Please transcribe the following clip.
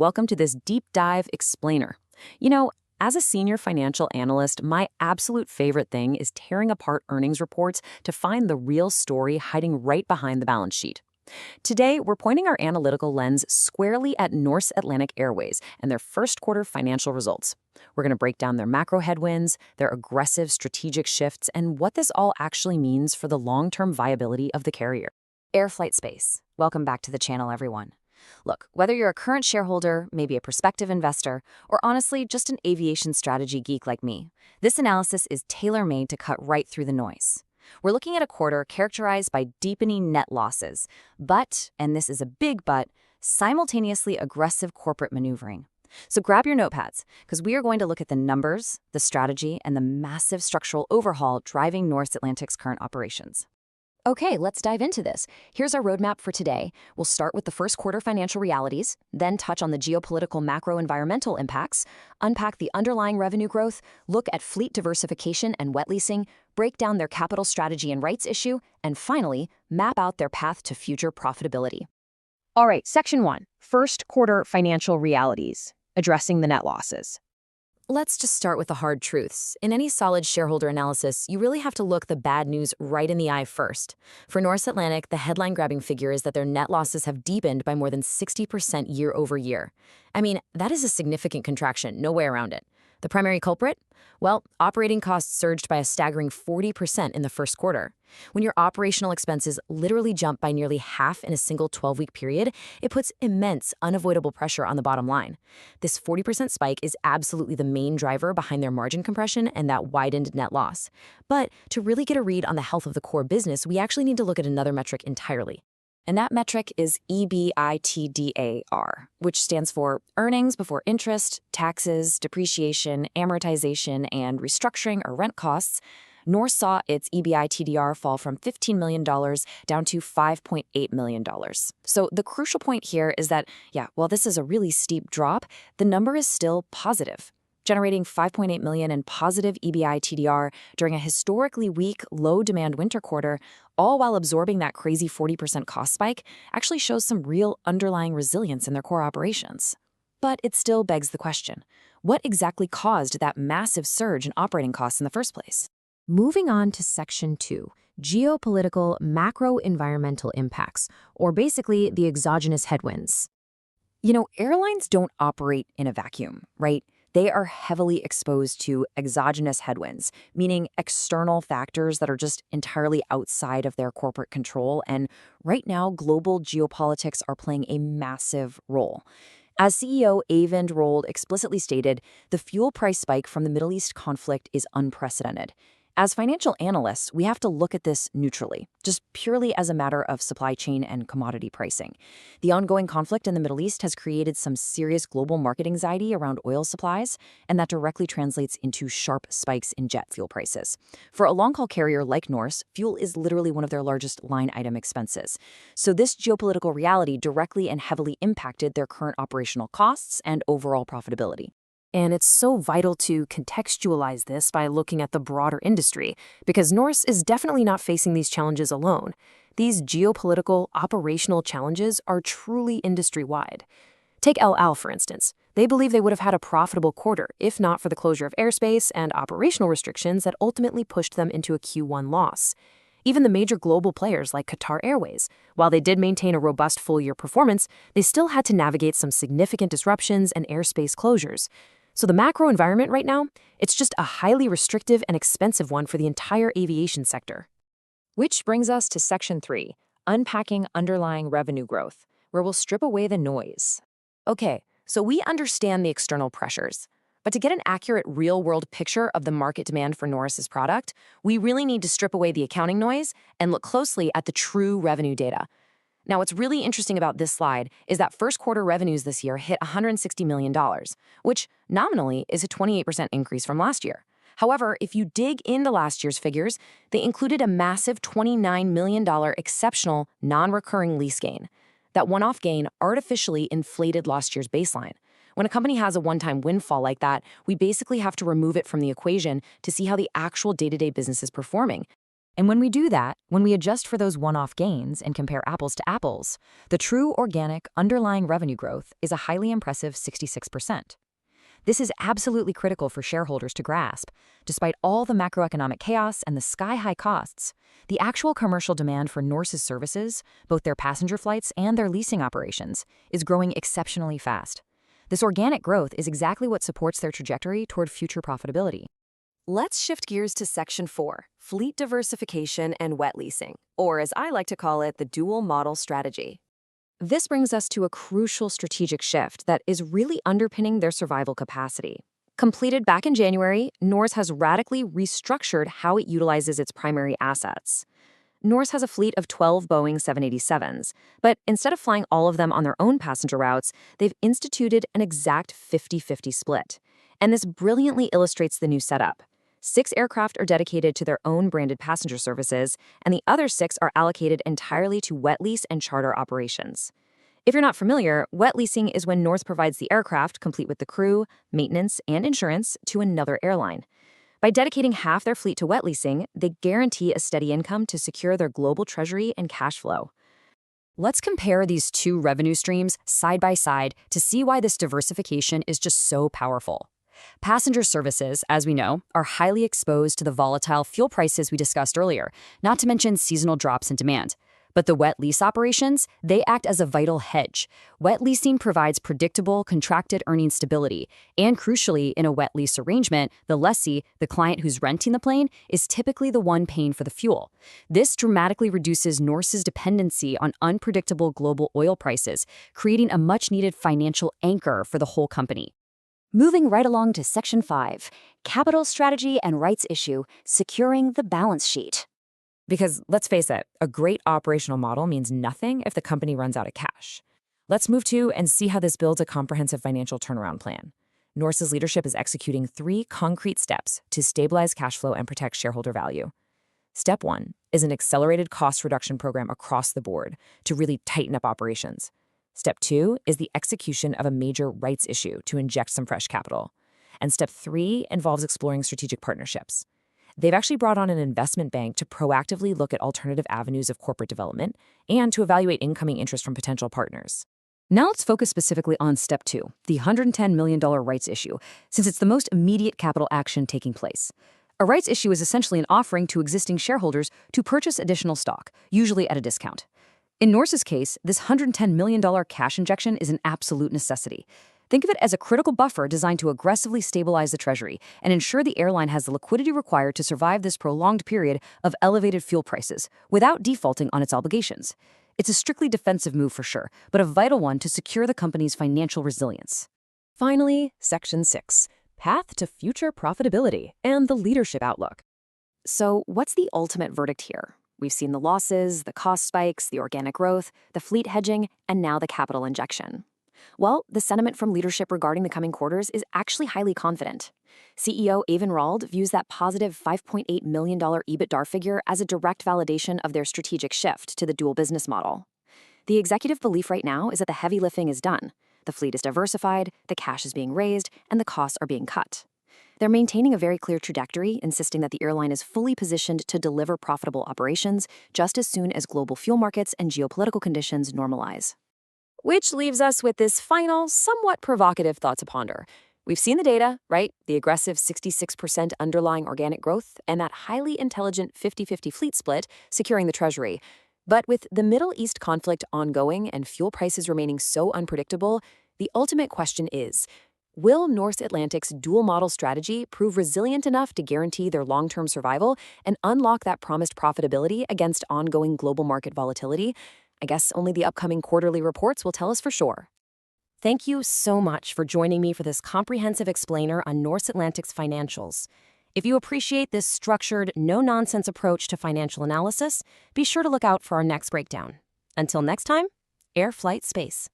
welcome to this deep dive explainer. You know, as a senior financial analyst, my absolute favorite thing is tearing apart earnings reports to find the real story hiding right behind the balance sheet. Today, we're pointing our analytical lens squarely at Norse Atlantic Airways and their first quarter financial results. We're going to break down their macro headwinds, their aggressive strategic shifts, and what this all actually means for the long-term viability of the carrier. Air Flight Space. Welcome back to the channel, everyone. Look, whether you're a current shareholder, maybe a prospective investor, or honestly just an aviation strategy geek like me, this analysis is tailor-made to cut right through the noise. We're looking at a quarter characterized by deepening net losses, but, and this is a big but, simultaneously aggressive corporate maneuvering. So grab your notepads, because we are going to look at the numbers, the strategy, and the massive structural overhaul driving Norse Atlantic's current operations. Okay, let's dive into this. Here's our roadmap for today. We'll start with the first quarter financial realities, then touch on the geopolitical macro-environmental impacts, unpack the underlying revenue growth, look at fleet diversification and wet leasing, break down their capital strategy and rights issue, and finally, map out their path to future profitability. All right, Section 1, first quarter financial realities, addressing the net losses. Let's just start with the hard truths. In any solid shareholder analysis, you really have to look the bad news right in the eye first. For Norse Atlantic, the headline-grabbing figure is that their net losses have deepened by more than 60% year over year. I mean, that is a significant contraction, no way around it. The primary culprit? Well, operating costs surged by a staggering 40% in the first quarter. When your operational expenses literally jump by nearly half in a single 12-week period, it puts immense, unavoidable pressure on the bottom line. This 40% spike is absolutely the main driver behind their margin compression and that widened net loss. But to really get a read on the health of the core business, we actually need to look at another metric entirely. And that metric is EBITDA, which stands for earnings before interest, taxes, depreciation, amortization, and restructuring or rent costs. Norse saw its EBITDA fall from $15 million down to $5.8 million. So the crucial point here is that, while this is a really steep drop, the number is still positive, generating $5.8 million in positive EBITDA during a historically weak, low-demand winter quarter, all while absorbing that crazy 40% cost spike, actually shows some real underlying resilience in their core operations. But it still begs the question, what exactly caused that massive surge in operating costs in the first place? Moving on to Section 2, geopolitical macro-environmental impacts, or basically the exogenous headwinds. You know, airlines don't operate in a vacuum, right? They are heavily exposed to exogenous headwinds, meaning external factors that are just entirely outside of their corporate control. And right now, global geopolitics are playing a massive role. As CEO Eyvind Roald explicitly stated, the fuel price spike from the Middle East conflict is unprecedented. As financial analysts, we have to look at this neutrally, just purely as a matter of supply chain and commodity pricing. The ongoing conflict in the Middle East has created some serious global market anxiety around oil supplies, and that directly translates into sharp spikes in jet fuel prices. For a long-haul carrier like Norse, fuel is literally one of their largest line item expenses. So this geopolitical reality directly and heavily impacted their current operational costs and overall profitability. And it's so vital to contextualize this by looking at the broader industry, because Norse is definitely not facing these challenges alone. These geopolitical, operational challenges are truly industry-wide. Take El Al, for instance. They believe they would have had a profitable quarter, if not for the closure of airspace and operational restrictions that ultimately pushed them into a Q1 loss. Even the major global players like Qatar Airways, while they did maintain a robust full-year performance, they still had to navigate some significant disruptions and airspace closures. So the macro environment right now, it's just a highly restrictive and expensive one for the entire aviation sector. Which brings us to Section 3, unpacking underlying revenue growth, where we'll strip away the noise. Okay, so we understand the external pressures, but to get an accurate real-world picture of the market demand for Norse's product, we really need to strip away the accounting noise and look closely at the true revenue data. Now, what's really interesting about this slide is that first quarter revenues this year hit $160 million, which nominally is a 28% increase from last year. However, if you dig into last year's figures, they included a massive $29 million exceptional non-recurring lease gain. That one-off gain artificially inflated last year's baseline. When a company has a one-time windfall like that, we basically have to remove it from the equation to see how the actual day-to-day business is performing. And when we do that, when we adjust for those one-off gains and compare apples to apples, the true organic underlying revenue growth is a highly impressive 66%. This is absolutely critical for shareholders to grasp. Despite all the macroeconomic chaos and the sky-high costs, the actual commercial demand for Norse's services, both their passenger flights and their leasing operations, is growing exceptionally fast. This organic growth is exactly what supports their trajectory toward future profitability. Let's shift gears to Section 4, Fleet Diversification and Wet Leasing, or as I like to call it, the dual model strategy. This brings us to a crucial strategic shift that is really underpinning their survival capacity. Completed back in January, Norse has radically restructured how it utilizes its primary assets. Norse has a fleet of 12 Boeing 787s, but instead of flying all of them on their own passenger routes, they've instituted an exact 50-50 split. And this brilliantly illustrates the new setup. 6 aircraft are dedicated to their own branded passenger services, and the other 6 are allocated entirely to wet lease and charter operations. If you're not familiar, wet leasing is when Norse provides the aircraft, complete with the crew, maintenance, and insurance, to another airline. By dedicating half their fleet to wet leasing, they guarantee a steady income to secure their global treasury and cash flow. Let's compare these two revenue streams side by side to see why this diversification is just so powerful. Passenger services, as we know, are highly exposed to the volatile fuel prices we discussed earlier, not to mention seasonal drops in demand. But the wet lease operations, they act as a vital hedge. Wet leasing provides predictable, contracted earnings stability. And crucially, in a wet lease arrangement, the lessee, the client who's renting the plane, is typically the one paying for the fuel. This dramatically reduces Norse's dependency on unpredictable global oil prices, creating a much-needed financial anchor for the whole company. Moving right along to Section 5, Capital Strategy and Rights Issue, Securing the Balance Sheet. Because let's face it, a great operational model means nothing if the company runs out of cash. Let's move to and see how this builds a comprehensive financial turnaround plan. Norse's leadership is executing 3 concrete steps to stabilize cash flow and protect shareholder value. Step 1 is an accelerated cost reduction program across the board to really tighten up operations. Step 2 is the execution of a major rights issue to inject some fresh capital. And Step 3 involves exploring strategic partnerships. They've actually brought on an investment bank to proactively look at alternative avenues of corporate development and to evaluate incoming interest from potential partners. Now let's focus specifically on Step 2, the $110 million rights issue, since it's the most immediate capital action taking place. A rights issue is essentially an offering to existing shareholders to purchase additional stock, usually at a discount. In Norse's case, this $110 million cash injection is an absolute necessity. Think of it as a critical buffer designed to aggressively stabilize the treasury and ensure the airline has the liquidity required to survive this prolonged period of elevated fuel prices without defaulting on its obligations. It's a strictly defensive move for sure, but a vital one to secure the company's financial resilience. Finally, Section 6, Path to Future Profitability and the Leadership Outlook. So what's the ultimate verdict here? We've seen the losses, the cost spikes, the organic growth, the fleet hedging, and now the capital injection. Well, the sentiment from leadership regarding the coming quarters is actually highly confident. CEO Even Rald views that positive $5.8 million EBITDA figure as a direct validation of their strategic shift to the dual business model. The executive belief right now is that the heavy lifting is done. The fleet is diversified, the cash is being raised, and the costs are being cut. They're maintaining a very clear trajectory, insisting that the airline is fully positioned to deliver profitable operations just as soon as global fuel markets and geopolitical conditions normalize. Which leaves us with this final, somewhat provocative thought to ponder. We've seen the data, right? The aggressive 66% underlying organic growth and that highly intelligent 50-50 fleet split securing the treasury. But with the Middle East conflict ongoing and fuel prices remaining so unpredictable, the ultimate question is, will Norse Atlantic's dual model strategy prove resilient enough to guarantee their long-term survival and unlock that promised profitability against ongoing global market volatility? I guess only the upcoming quarterly reports will tell us for sure. Thank you so much for joining me for this comprehensive explainer on Norse Atlantic's financials. If you appreciate this structured, no-nonsense approach to financial analysis, be sure to look out for our next breakdown. Until next time, Air Flight Space.